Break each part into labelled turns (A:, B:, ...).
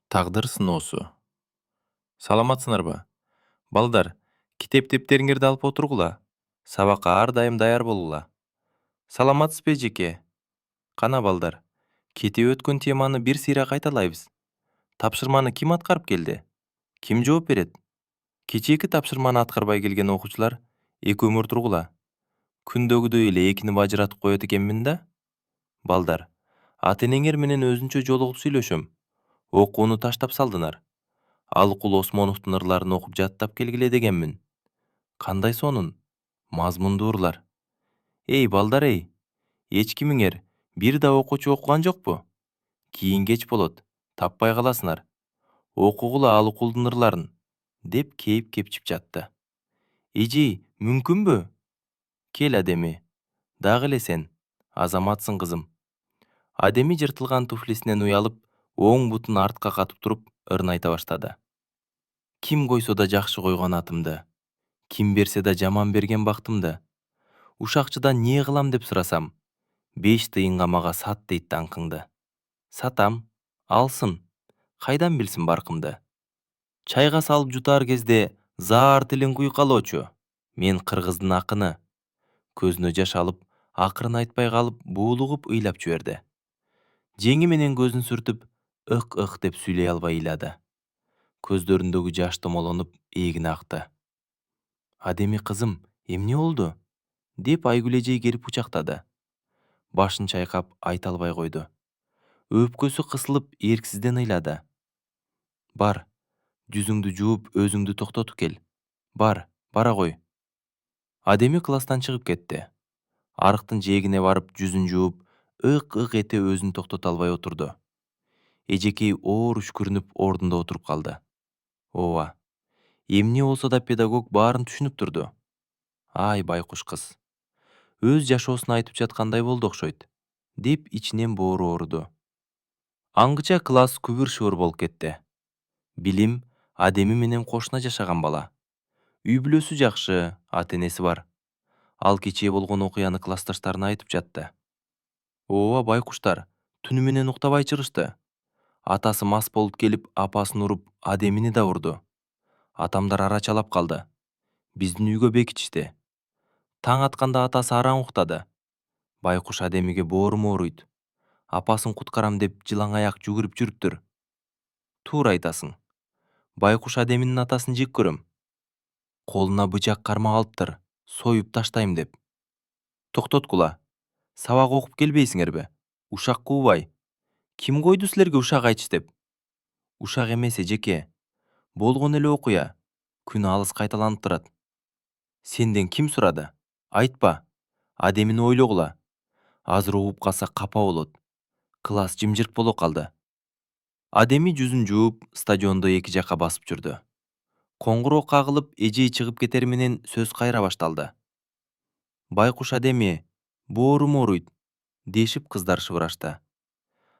A: Тағдыр сыноосу. Саламатсыңарбы? Балдар, китеп-тептериңерди алып отургула. Сабакка ар дайым даяр болгула. Саламатсызбы эжеке? Кана балдар, кетип өткөн теманы бир сыйра кайталайбыз. Тапшырманы ким аткарып келди? Ким жооп берет? Кечээки тапшырманы аткарбай келген окуучулар эки өмүр тургула. Күндөгүдөй эле экини бажыратып коет экенмин да. Балдар, ата-энеңер менен өзүнчө жолугуп сүйлөшөм. Окууну таштап салдыңар. Алыкул Осмоновдун ырларын окуп жаттап келгиле дегенмин. Кандай сонун? Мазмундуу ырлар. Эй балдар эй, эч кимиңер бир да окуучу окуган жокпу? Кийин кеч болот, таппай каласыңар. Окугула Алыкулдун ырларын, деп кейип кепчип жатты. Эжей, мүмкүнбү? Кел Адеми, дагы эле сен, азаматсың кызым. Адеми жыртылган туфлисинен уялып, оң бутун артка катып туруп, ырын айта баштады. Ким койсо да жакшы койгон атымды, ким берсе да жаман берген бактымды. Ушакчыдан не кылам деп сурасам, 5 тыйынга мага сат дейт даңкыңды. Сатам, алсын, кайдан билсин баркымды. Чайга салып жутаар кезде заар тилин куйкалоочу. Мен кыргыздын акыны. Көзүнө жаш алып, акырын айтпай калып, буулугуп ыйлап жиберди. Жеңи менен көзүн сүртүп, ых деп сүйлөй албай ыйлады. Көздөрүндөгү жаш томолонуп, эгине акты. Адеми кызым, эмне болду? Деп Айгүл эжей келип кучактады. Башын чайкап айта албай койду. Өпкөсү кысылып эрксизден ыйлады. Бар, жүзүңдү жууп, өзүңдү токтотуп кел. Бар, бара кой. Адеми класстан чыгып кетти. Арыктын жээгине барып, жүзүн жууп, ых эте өзүн токтото албай отурду. Эжекей оор үшкүрүнүп ордунда отуруп калды. Ооба, эмне болсо да педагог баарын түшүнүп турду. Ай байкуш кыз. Өз жашоосун айтып жаткандай болду окшойт, деп ичинен боору ооруду. Аңгыча класс күбүр шыбыр болуп кетти. Билим Адеми менен кошуна жашаган бала. Үй бүлөсү жакшы, ата-энеси бар. Ал кечээ болгон окуяны классташтарына айтып жатты. Ооба байкуштар, түнү менен уктабай чырышты. Атасы мас болуп келип, апасын уруп, Адемини да урду. Атамдар арачалап калды. Биздин үйгө бекитишти. Таң атканда атасы араң уктады. Байкуш Адемиге боорум ооруйт. Апасын куткарам деп жылаң аяк жүгүрүп жүрүптүр. Туура айтасың. Байкуш Адеминин атасын жек көрөм. Колуна бычак кармак алыптыр, союп таштайм деп. Токтоткула. Сабак окуп келбейсиңерби? Ушак куубай. Ким койду силерге ушак айтыш деп? Ушак эмес эжеке. Болгон эле окуя. Күн алыс кайталанып турат. Сенден ким сурады? Айтпа. Адемини ойлогула. Азыр угуп калса капа болот. Класс жымжырт боло калды. Адеми жүзүн жууп, стадиондо эки жака басып жүрдү. Коңгуроо кагылып, эжей чыгып кетер менен сөз кайра башталды. Байкуш Адеми, боорум ооруйт, дешип кыздар шыбырашты.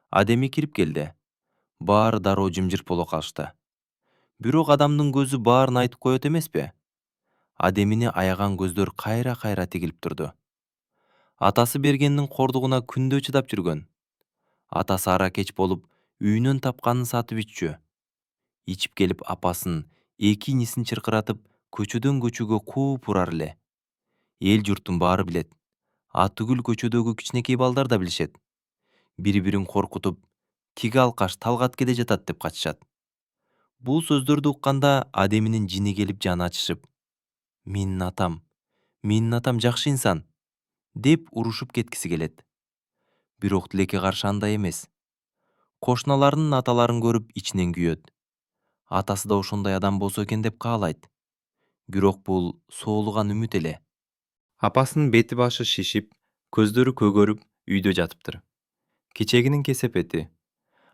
A: Адеми кирип келди. Баары дароо жымжырт боло калышты. Бирок адамдын көзү баарын айтып коет эмеспи? Адемини аяган көздөр кайра тигилип турду. Атасы бергендин кордугуна күндө чыдап жүргөн. Атасы ара кеч болуп, үйүнөн тапканын сатып иччү. Ичип келип апасын, эки инисин чыркыратып, көчөдөн көчөгө кууп урар эле. Эл журттун баары билет. Атүгүл көчөдөгү кичинекей балдар да билишет. Бири-бирин коркутуп, тиги алкаш талгат келе жатат деп качышат. Бул сөздөрдү укканда Адеминин жини келип жаны ачышып, менин атам жакшы инсан, деп урушуп кеткиси келет. Бирок тилекке каршы андай эмес. Кошуналарынын аталарын көрүп ичинен күйөт. Атасы да ошондой адам болсо экен деп каалайт. Бирок бул соолуган үмүт эле. Апасынын бети башы шишип, көздөрү көгөрүп, үйдө жатыптыр. Кечегинин кесепети.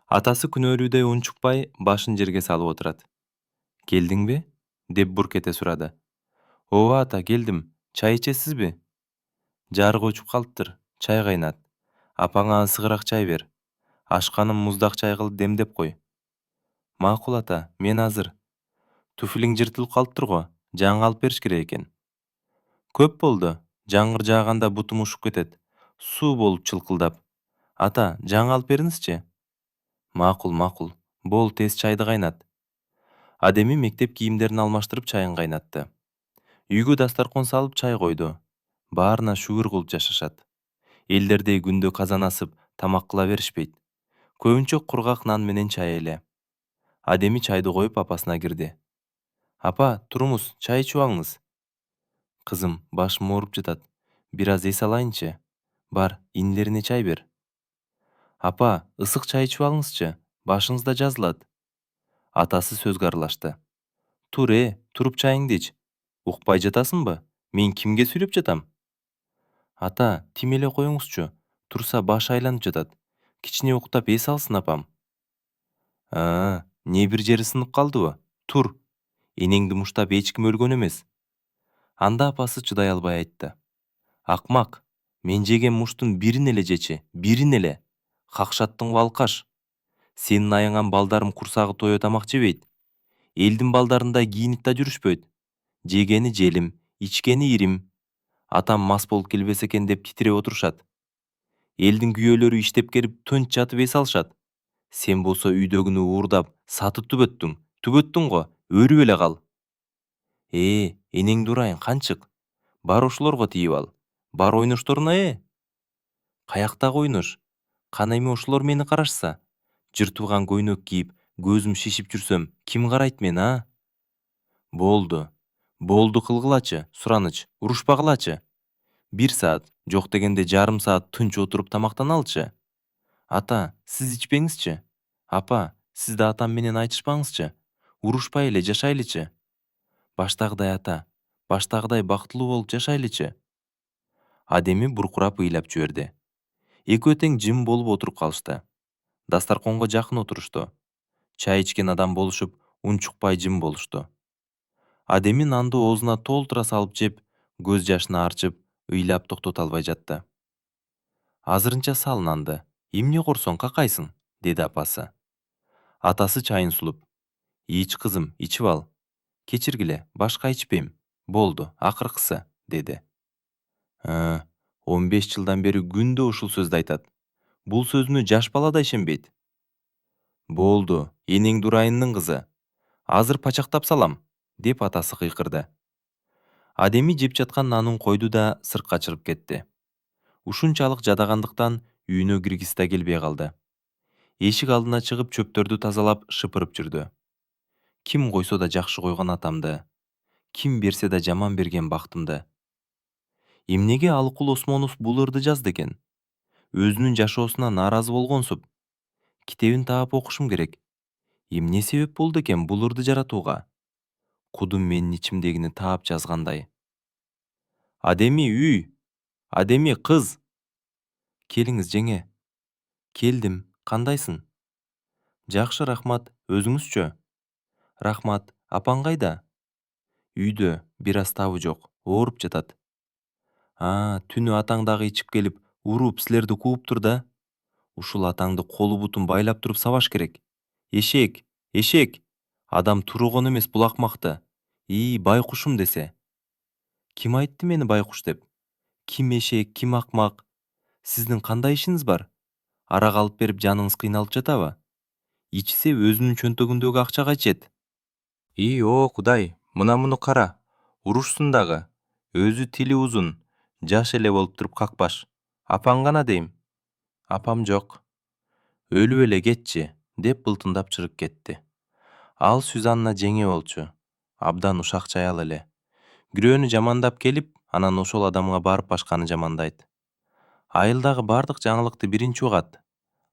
A: Атасы күнөөлүүдөй унчукпай, башын жерге салып отурат. Келдиңби? Деп бурк эте сурады. Ооба ата, келдим. Чай ичесизби? Жарык өчүп калыптыр. Чай кайнат. Апаңа ысыгыраак чай бер. Ашканын муздак чай кылып демдеп кой. Макул ата, мен азыр. Туфлиң жыртылып калыптыр го. Жаңы алып бериш керек экен. Көп болду. Жаңгыр жааганда бутум ушуп кетет. Суу болуп чылкылдап. Ата, жаңы алып бериңизчи. Макул. Бол, тез чайды кайнат. Адеми мектеп кийимдерин алмаштырып чайын кайнатты. Үйгө дастаркон салып чай койду. Баарына шүгүр кылып жашашат. Элдердей күндө казан асып тамак кыла беришпейт. Көбүнчө кургак нан менен чай эле. Адеми чайды коюп апасына кирди. Апа, туруңуз, чай ичип алыңыз. Кызым, башым ооруп жатат. Бир аз эс алайынчы. Бар, инилерине чай бер. Апа, ысык чай ичип алыңызчы. Башыңыз да жазылат. Атасы сөзгө аралашты. Тур, туруп чайыңды ич. Укпай жатасыңбы? Мен кимге сүйлөп жатам? Ата, тим эле коюңузчу. Турса башы айланып жатат. Кичине уктап эс алсын апам. Не бир жери сынып калдыбы? Тур. Энеңди муштап эч ким өлгөн эмес. Анда апасы чыдай албай айтты. Акмак, мен жеген муштун бирин эле жечи, бирин эле. Какшаттың алкаш. Сенин аяңан балдарым курсагы тое тамак жебейт. Элдин балдарындай кийинип да жүрүшпөйт. Жегени желим, ичкени ирим. Атам мас болуп келбесе экен деп титиреп отурушат. Элдин күйөөлөрү иштеп келип тынч жатып эс алышат. Сен болсо үйдөгүнү уурдап, сатып түбөттүң го, өрүп эле кал. Энеңди урайын канчык. Бар ошолорго тийип ал. Бар ойношторуна. Каяктагы ойнош? Кана эми ошолор мени карашса? Жыртылган көйнөк кийип, көзүм шишип жүрсөм, ким карайт мени, а? Болду. Болду кылгылачы, Сураныч, урушпагылачы. 1 саат, жок дегенде жарым саат тынч отуруп тамактаналычы. Ата, сиз ичпеңизчи. Апа, сиз да атам менен айтышпаңызчы. Урушпай эле жашайлычы. Баштагыдай ата, баштагыдай бактылуу болуп жашайлычы. Адеми буркурап ыйлап жиберди. Экөө тең жым болуп отуруп калышты. Дастарконго жакын отурушту. Чай ичкен адам болушуп, унчукпай жым болушту. Адеми нанды оозуна толтура салып жеп, көз жашын арчып, ыйлап токтото албай жатты. Азырынча сал нанды. Эмне корсоң, какайсың? Деди апасы. Атасы чайын сулуп. Ич кызым, ичип ал. Кечиргиле, башка ичпейм. Болду, акыркысы, деди. 15 жылдан бери күндө ушул сөздү айтат. Бул сөзүнө жаш бала да ишенбейт. Болду, энеңди урайындын кызы. Азыр пачактап салам, деп атасы кыйкырды. Адеми жеп жаткан нанын койду да сыртка чыгып кетти. Ушунчалык жадагандыктан үйүнө киргиси да келбей калды. Эшик алдына чыгып чөптөрдү тазалап шыпырып жүрдү. Ким койсо да жакшы койгон атамды, ким берсе да жаман берген бактымды. Эмнеге Алыкул Осмонов бул ырды жазды экен? Өзүнүн жашоосуна нааразы болгонсуп. Китебин таап окушум керек. Эмне себеп болду экен бул ырды жаратууга? Кудум менин ичимдегини таап жазгандай. Адеми үй, Адеми кыз. Келиңиз жеңе. Келдим, кандайсың? Жакшы, рахмат, өзүңүзчү? Рахмат, апаң кайда? Үйдө, бир аз табы жок, ооруп жатат. Түнү атаң дагы ичип келип, уруп силерди кууптур да. Ушул атаңды колу бутун байлап туруп сабаш керек. Эшек, эшек. Адам тургон эмес бул акмакты. Байкушум десе. Ким айтты мени байкуш деп? Ким эшек, ким акмак? Сиздин кандай ишиңиз бар? Арак алып берип жаныңыз кыйналып жатабы? Ичсе өзүнүн чөнтөгүндөгү акчага ичет. Кудай, муну кара. Урушсун дагы. Өзү тили узун, жаш эле болуп туруп какпаш. Апаң гана дейм. Апам жок. Өлүп эле кетчи, деп былтындап чыгып кетти. Ал Сюзанна жеңе болчу. Абдан ушак аял эле. Бирөөнү жамандап келип, анан ошол адамга барып башканы жамандайт. Айылдагы бардык жаңылыкты биринчи угат.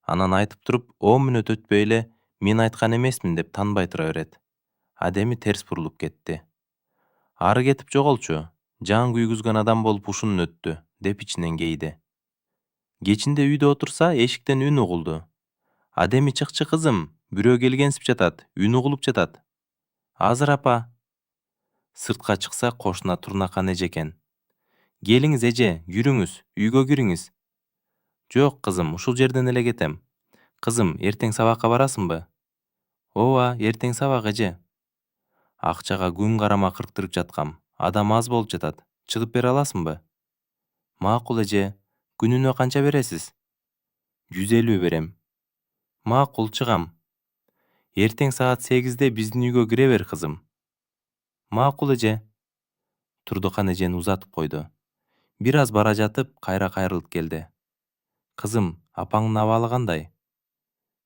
A: Анан айтып туруп, 10 мүнөт өтпөй эле мен айткан эмесмин деп танбай тура берет. Адеми терс бурулуп кетти. Ары кетип жоголчу. Жан күйгүзгөн адам болуп ушунун өттү, деп ичинен кейди. Кечинде үйдө отурса, эшиктен үн угулду. Адеми чыкчы кызым, бирөө келгенсип жатат, үн угулуп жатат. Азыр апа. Сыртка чыкса, кошуна Турнакан эже экен. Келиңиз эже, жүрүңүз, үйгө кириңиз. Жок кызым, ушул жерден эле кетем. Кызым, эртең сабакка барасыңбы? Ооба, эртең сабак эже. Акчага күн карама кырктырып жаткам. Адам аз болуп жатат. Чыгып бере аласыңбы? Макул эже. Күнүнө канча бересиз? 150 берем. Макул, чыгам. Эртең саат 8-де биздин үйгө кире бер, кызым. Макул эже. Турдукан эжени узатып койду. Бир аз бара жатып, кайра кайрылып келди. Кызым, апаңдын абалы кандай?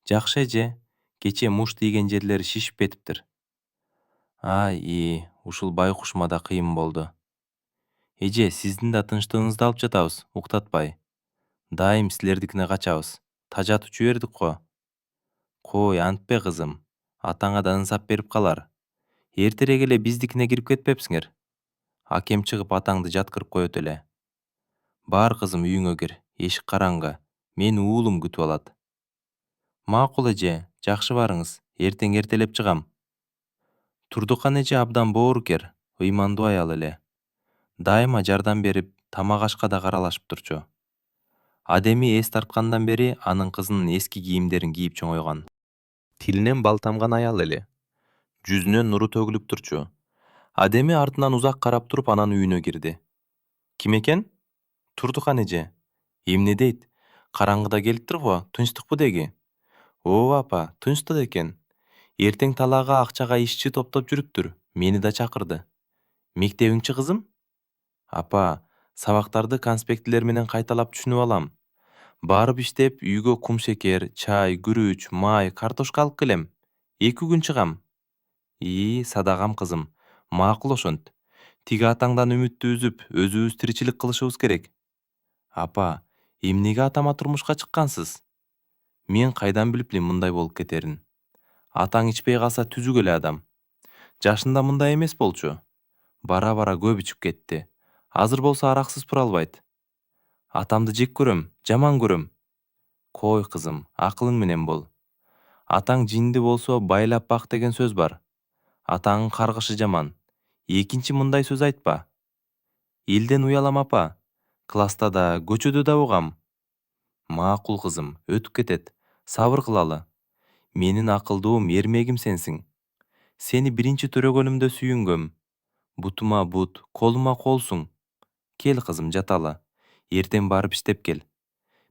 A: Жакшы эже. Кечээ муш тийген жерлери шишип кетиптир. Ушул байкушма да кыйын болду. Эже, сиздин да тынчтыгыңызды алып жатабыз, уктатпай. Дайым силердикине качабыз. Тажатып жибердик го. Кой, антпе, кызым. Атаңа да ынсап берип калар. Эртерээк эле биздикине кирип кетпепсиңер. Акем чыгып атаңды жаткырып коет эле. Бар, кызым, үйүңө кир. Эшик караңгы. Мени уулум күтүп алат. Макул эже, жакшы барыңыз. Эртең эртелеп чыгам. Турдукан эже абдан боорукер, ыймандуу аял эле. Дайыма жардам берип, тамак ашка да каралашып турчу. Адеми эс тарткандан бери анын кызынын эски кийимдерин кийип чоңойгон. Тилинен бал тамган аял эле. Жүзүнөн нуру төгүлүп турчу. Адеми артынан узак карап туруп анан үйүнө кирди. Ким экен? Турдукан эже. Эмне дейт? Караңгыда келиптир го, тынчтыкпы деги? Ооба апа, тынчтык экен. Эртең талаага акчага ишчи топтоп жүрүптүр. Мени да чакырды. Мектебиңчи, кызым? Апа, сабактарды конспектилер менен кайталап түшүнүп алам. Барып иштеп, үйгө кум шекер, чай, күрүч, май, картошка алып келем. 2 күн чыгам. Садагам, кызым. Макул ошонт. Тиги атаңдан үмүттү үзүп, өзүбүз тиричилик кылышыбыз керек. Апа, эмнеге атама турмушка чыккансыз? Мен кайдан билиплин мындай болуп кетерин? Атаң ичпей калса түзүк эле адам. Жашында мындай эмес болчу. Бара-бара көп ичип кетти. Азыр болсо араксыз тура албайт. Атамды жек көрөм, жаман көрөм. Кой, кызым, акылың менен бол. Атаң жинди болсо байлап бак деген сөз бар. Атаңын каргышы жаман. Экинчи мындай сөз айтпа. Элден уялам, апа. Класста да, көчөдө да угам. Макул, кызым, өтүп кетет. Сабыр кылалы. Менин акылдуум, эрмегим сенсиң. Сени биринчи төрөгөнүмдө сүйүнгөм. Бутума бут, колума колсуң. Кел, кызым, жаталы. Эртең барып иштеп кел.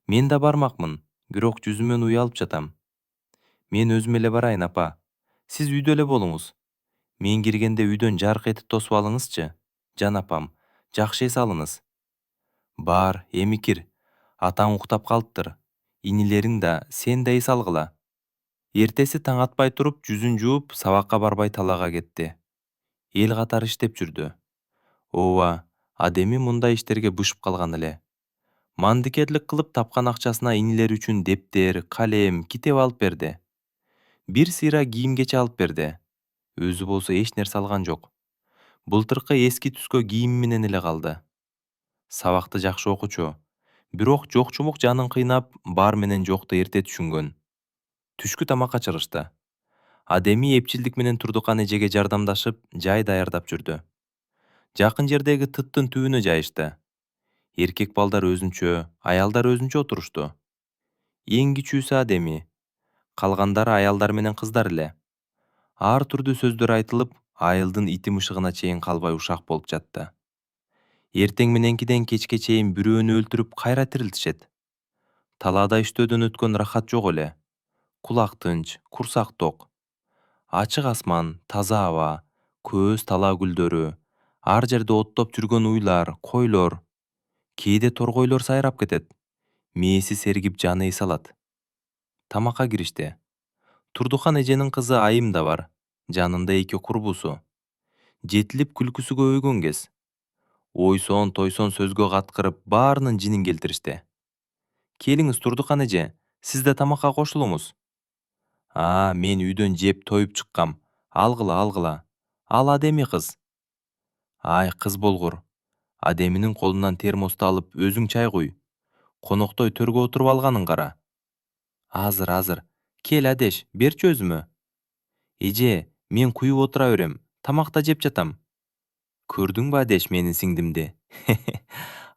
A: Мен да бармакмын, бирок жүзүмөн уялып жатам. Мен өзүм эле барайын, апа. Сиз үйдө эле болуңуз. Мен киргенде үйдөн жарк этип тосуп алыңызчы. Жан апам, жакшы эс алыңыз. Бар, эми кир. Атаң уктап калыптыр. Инилериң да, сен да эс алгыла. Эртеси таң атпай туруп, жүзүн жууп, сабакка барбай талаага кетти. Эл катары иштеп жүрдү. Ооба, Адеми мындай иштерге бышып калган эле. Мандикерлик кылып тапкан акчасына инилери үчүн дептер, калем, китеп алып берди. Бир сыйра кийим-кече алып берди. Өзү болсо эч нерсе алган жок. Былтыркы эски түскө кийими менен эле калды. Сабакты жакшы окучу. Бирок жок-жумук жанын кыйнап, бар менен жокто эрте түшүнгөн. Түшкү тамакка чыгышты. Адеми эпчилдик менен Турдукан эжеге жардамдашып, жай даярдап жүрдү. Жакын жердеги тыттын түбүнө жайышты. Эркек балдар өзүнчө, аялдар өзүнчө отурушту. Эң кичүүсү Адеми. Калгандары аялдар менен кыздар эле. Ар түрдүү сөздөр айтылып, айылдын ити мышыгына чейин калбай ушак болуп жатты. Эртең мененкиден кечке чейин бирөөнү өлтүрүп кайра тирилтишет. Талаада иштөөдөн өткөн рахат жок эле. Кулак тынч, курсак ток. Ачык асман, таза аба, көз талаа гүлдөрү, ар жерде оттоп жүргөн уйлар, койлор. Кээде торгойлор сайрап кетет. Мээси сергип жаны эс алат. Тамакка киришти. Турдукан эженин кызы Айым да бар. Жанында 2 курбусу. Жетилип күлкүсү көбөйгөн кез. Ойсон, тойсон сөзгө каткырып, баарынын жинин келтиришти. Келиңиз, Турдукан эже, сиз да тамакка кошулуңуз. Мен үйдөн жеп тоюп чыккам. Алгыла, алгыла. Ал Адеми кыз. Кыз болгур. Адеминин колунан термосту алып, өзүң чай куй. Коноктой төргө отуруп алганын кара. Азыр. Кел, Адеш, берчи өзүмө. Эже, мен куюп отура берем. Тамакта жеп жатам. Көрдүңбү, Адеш, менин сиңдимди?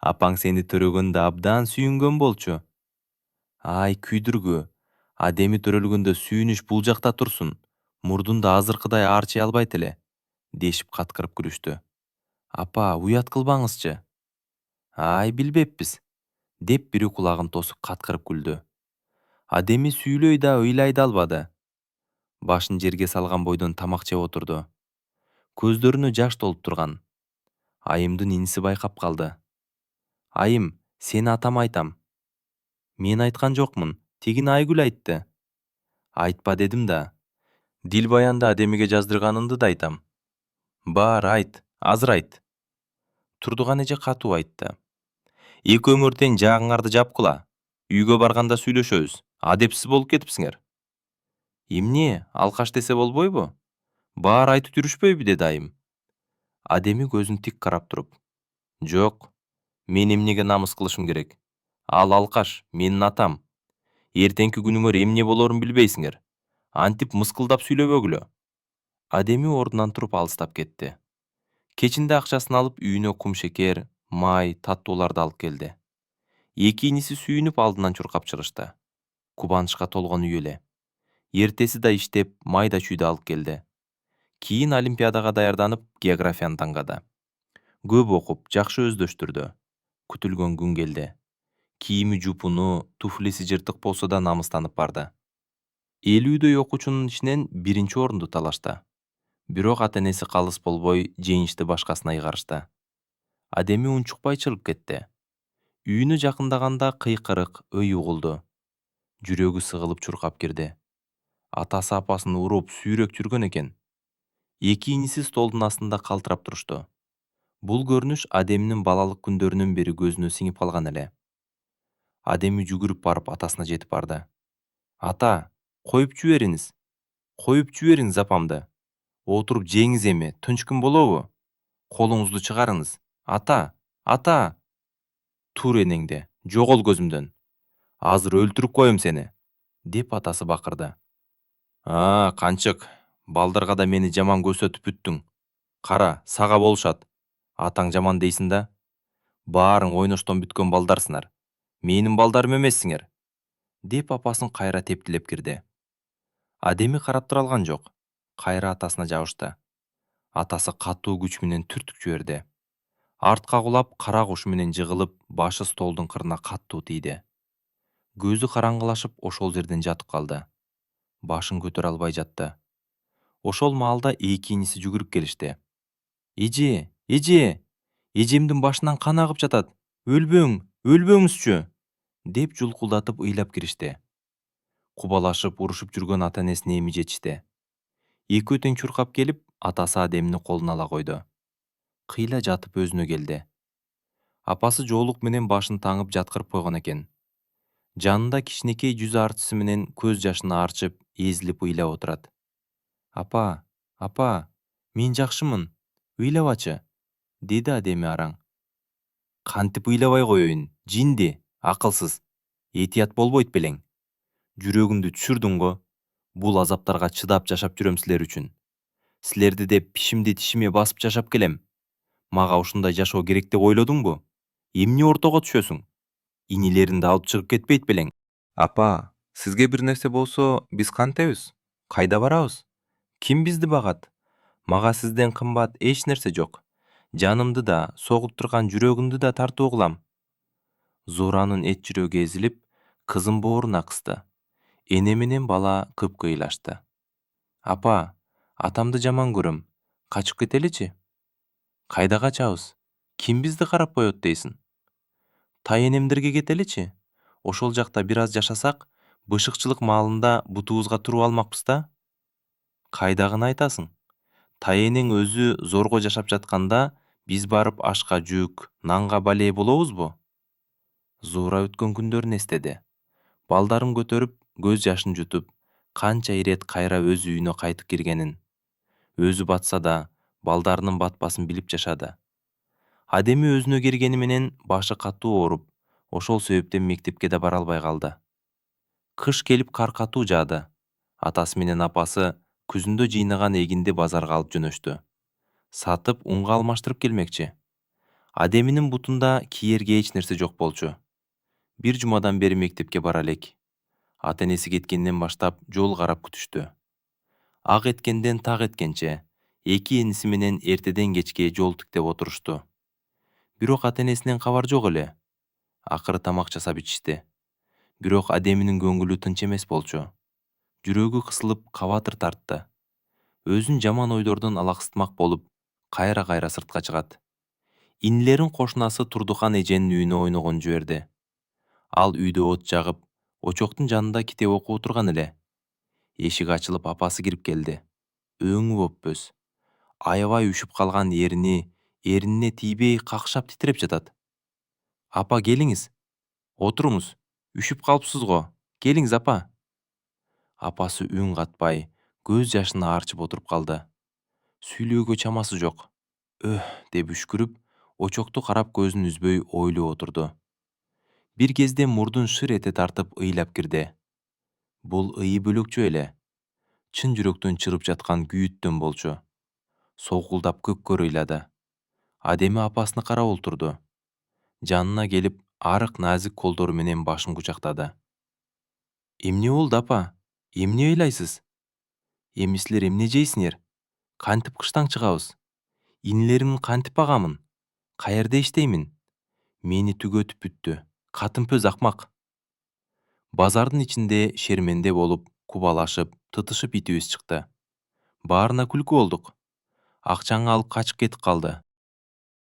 A: Апаң сени төрөгөндө абдан сүйүнгөн болчу. Күйдүргү. Адеми төрөлгөндө сүйүнүч бул жакта турсун. Мурдунда азыркыдай аарчый албайт эле, дешип каткырып күлүштү. Апа, уят кылбаңызчы. Билбеппиз, деп бири кулагын тосуп каткырып күлдү. Адеми сүйлөй да ыйлай да албады. Башын жерге салган бойдон тамак жеп отурду. Көздөрүнө жаш толуп турган. Айымдын иниси байкап калды. Айым, сени атама айтам. Мен айткан жокмун, тигини Айгүл айтты. Айтпа дедим да. Дилбаянды Адемиге жаздырганымды да айтам. Бар айт, азыр айт. Турдуган эже катуу айтты. Экөөңөр тең жаагыңарды жапкыла. Үйгө барганда сүйлөшөбүз. Адепсиз болуп кетипсиңер. Эмне, алкаш десе болбойбу? Баары айтып жүрүшпөйбү, деди айым. Адеми көзүн тик карап туруп. Жок, мен эмнеге намыс кылышым керек? Ал алкаш, менин атам. Эртеңки күнүңөр эмне болорун билбейсиңер. Антип мыскылдап сүйлөбөгүлө. Адеми ордунан туруп алыстап кетти. Кечинде акчасын алып үйүнө кумшекер, май, таттууларды алып келди. Эки иниси сүйүнүп алдынан чуркап чыгышты. Кубанычка толгон үй эле. Эртеси да иштеп, майда чүйдү алып келди. Кийин олимпиадага даярданып, географияны таңгады. Көп окуп, жакшы өздөштүрдү. Күтүлгөн күн келди. Кийими жупуну, туфлиси жыртык болсо да намыстанып барды. 50дөй окуучунун ичинен биринчи орунду талашты. Бирок ата-энеси калыс болбой, жеңишти башкасына ыйгарышты. Адеми унчукпай чыгып кетти. Үйүнө жакындаганда кыйкырык, өй угулду. Жүрөгү сыгылып чуркап кирди. Атасы апасын уруп, сүйрөп жүргөн экен. Эки иниси столдун астында калтырап турушту. Бул көрүнүш Адеминин балалык күндөрүнөн бери көзүнө сиңип калган эле. Адеми жүгүрүп барып атасына жетип барды. Ата, коюп жибериңиз. Коюп жибериңиз апамды. Отуруп жеңиз эми, тынчкын болобу? Колуңузду чыгарыңыз. Ата, ата! Тур энеңде, жогол көзүмдөн. Азыр өлтүрүп коем сени, деп атасы бакырды. Канчык, балдарга да мени жаман көрсөтүп бүттүң. Кара, сага болушат. Атаң жаман дейсиң да? Баарың ойноштон бүткөн балдарсыңар. Менин балдарым эмессиңер, деп апасын кайра тептилеп кирди. Адеми карап тура алган жок. Кайра атасына жабышты. Атасы катуу күч менен түртүп жиберди. Артка кулап, кара куш менен жыгылып, башы столдун кырына каттуу тийди. Көзү караңгылашып, ошол жерден жатып калды. Башын көтөрө албай жатты. Ошол маалда эки иниси жүгүрүп келишти. Эже, эже! Эжемдин башынан кан агып жатат. Өлбөң, өлбөңүзчү! Деп жулкулдатып ыйлап киришти. Кубалашып, урушуп жүргөн ата-энесине эми жетишти. Экөө тең чуркап келип, атасы Адемини колуна ала койду. Кыйла жатып өзүнө келди. Апасы жоолук менен башын таңып жаткырып койгон экен. Жанында кичинекей жүз артысы менен көз жашын арчып, эзилип ыйлап отурат. Апа, апа, мен жакшымын, ыйлабачы, деди Адеми араң. Кантип ыйлабай коеюн, жинди, акылсыз. Этият болбойт белең. Жүрөгүңдү түшүрдүң го. Бул азаптарга чыдап жашап жүрөм силер үчүн. Силерди деп пишимди тишиме басып жашап келем. Мага ушундай жашоо керек деп ойлодуңбу? Эмне ортого түшөсүң? Инилеринди алып чыгып кетпейт белең. Апа, сизге бир нерсе болсо, биз кантебиз? Кайда барабыз? Ким бизди багат? Мага сизден кымбат эч нерсе жок. Жанымды да, согуп турган жүрөгүмдү да тартуу кылам. Зууранын эт жүрөгү эзилип, кызын бооруна кысты. Эне менен бала кыпкыйлашты. Апа, атамды жаман көрөм. Качып кетеличи? Кайда качабыз? Ким бизди карап коет дейсиң? Тай энемдерге кетеличи? Ошол жакта бир аз жашасак, бышыкчылык маалында бутубузга туруп алмакпыз да? Кайдагыны айтасың? Тай энең өзү зорго жашап жатканда, биз барып ашка жүк, нанга балээ болобузбу? Зуура өткөн күндөрүн эстеди. Балдарын көтөрүп, көз жашын жутуп, канча ирет кайра өз үйүнө кайтып киргенин. Өзү батса да, балдарынын батпасын билип жашады. Адеми өзүнө келгени менен башы катуу ооруп, ошол себептен мектепке да бара албай калды. Кыш келип кар катуу жаады. Атасы менен апасы күзүндө жыйнаган эгинди базарга алып жөнөштү. Сатып, унга алмаштырып келмекчи. Адеминин бутунда кийерге эч нерсе жок болчу. Бир жумадан бери мектепке бара элек. Ата-энеси кеткенден баштап жол карап күтүштү. Ак эткенден так эткенче, эки эниси менен эртеден кечке жол тиктеп отурушту. Бирок ата-энесинен кабар жок эле. Акыры тамак жасап ичишти. Бирок Адеминин көңүлү тынч эмес болчу. Жүрөгү кысылып кабатыр тартты. Өзүн жаман ойдордон алаксытмак болуп, кайра сыртка чыгат. Инилерин кошунасы Турдухан эженин үйүнө ойногон жиберди. Ал үйдө от жагып, очоктун жанында китеп окуп отурган эле. Эшик ачылып апасы кирип келди. Өңү боппөз. Аябай үшүп калган эринине тийбей какшап титиреп жатат. Апа келиңиз, отуруңуз. Үшүп калыпсыз го. Келиңиз апа. Апасы үн катпай, көз жашын аарчып отуруп калды. Сүйлөөгө чамасы жок. Деп үшкүрүп, очокту карап көзүн үзбөй ойлоп отурду. Бир кезде мурдун шыр эте тартып ыйлап кирди. Бул ый бөлөкчө эле. Чын жүрөктөн чырып жаткан күйүттөн болчу. Солкулдап көккөр ыйлады. Адеми апасына карап олтурду. Жанына келип, арык назик колдору менен башын кучактады. Эмне болду апа? Эмне ыйлайсыз? Эми силер эмне жейсиңер? Кантип кыштан чыгабыз? Инилеримдин кантип багамын? Каерде иштеймин? Мени түгөтүп бүттү. Катын-пөз акмак. Базардын ичинде шерменде болуп, кубалашып, тытышып итибиз чыкты. Баарына күлкү болдук. Акчаңы алып качып кетип калды.